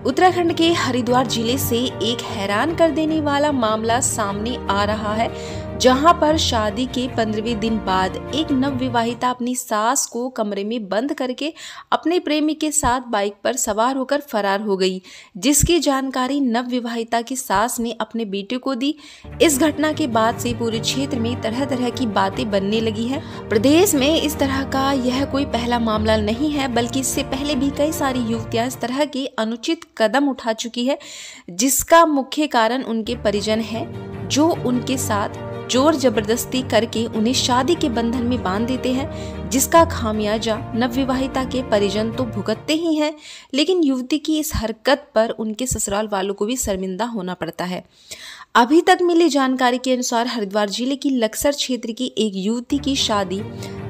उत्तराखंड के हरिद्वार जिले से एक हैरान कर देने वाला मामला सामने आ रहा है, जहां पर शादी के 15वें दिन बाद एक नवविवाहिता अपनी सास को कमरे में बंद करके अपने प्रेमी के साथ बाइक पर सवार होकर फरार हो गई, जिसकी जानकारी नवविवाहिता की सास ने अपने बेटे को दी। इस घटना के बाद से पूरे क्षेत्र में तरह तरह की बातें बनने लगी है। प्रदेश में इस तरह का यह कोई पहला मामला नहीं है, बल्कि इससे पहले भी कई सारी युवतियां इस तरह के अनुचित कदम उठा चुकी है, जिसका मुख्य कारण उनके परिजन है, जो उनके साथ जोर जबरदस्ती करके उन्हें शादी के बंधन में बांध देते हैं, जिसका खामियाजा नवविवाहिता के परिजन तो भुगतते ही हैं, लेकिन युवती की इस हरकत पर उनके ससुराल वालों को भी शर्मिंदा होना पड़ता है। अभी तक मिली जानकारी के अनुसार हरिद्वार जिले की लक्सर क्षेत्र की एक युवती की शादी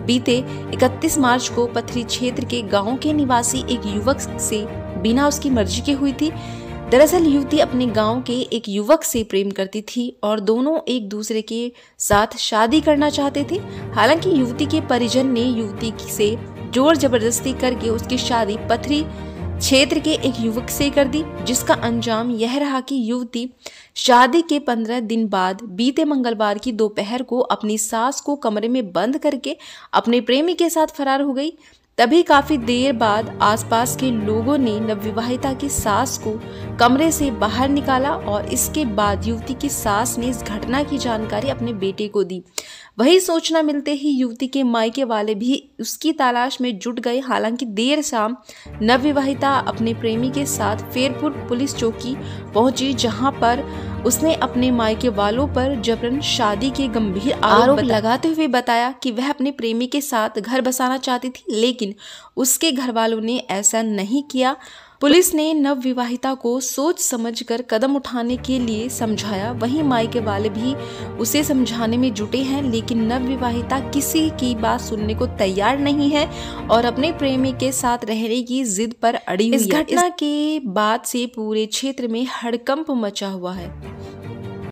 बीते 31 मार्च को पथरी क्षेत्र के गांव के निवासी एक युवक से बिना उसकी मर्जी के हुई थी। दरअसल युवती अपने गांव के एक युवक से प्रेम करती थी और दोनों एक दूसरे के साथ शादी करना चाहते थे। हालांकि युवती के परिजन ने युवती से जोर जबरदस्ती करके उसकी शादी पथरी क्षेत्र के एक युवक से कर दी, जिसका अंजाम यह रहा कि युवती शादी के 15 दिन बाद बीते मंगलवार की दोपहर को अपनी सास को कमरे में बंद करके अपने प्रेमी के साथ फरार हो गई। तभी काफी देर बाद आसपास के लोगों ने नवविवाहिता की सास को कमरे से बाहर निकाला और इसके बाद युवती की सास ने इस घटना की जानकारी अपने बेटे को दी। वही सूचना मिलते ही युवती के मायके वाले भी उसकी तलाश में जुट गए। हालांकि देर शाम नवविवाहिता अपने प्रेमी के साथ फेरपुर पुलिस चौकी पहुंची, जहां पर उसने अपने मायके वालों पर जबरन शादी के गंभीर आरोप लगाते हुए बताया कि वह अपने प्रेमी के साथ घर बसाना चाहती थी, लेकिन उसके घर वालों ने ऐसा नहीं किया। पुलिस ने नवविवाहिता को सोच समझकर कदम उठाने के लिए समझाया। वहीं मायके वाले भी उसे समझाने में जुटे हैं, लेकिन नवविवाहिता किसी की बात सुनने को तैयार नहीं है और अपने प्रेमी के साथ रहने की जिद पर अड़ी हुई है। इस घटना के बाद से पूरे क्षेत्र में हड़कंप मचा हुआ है।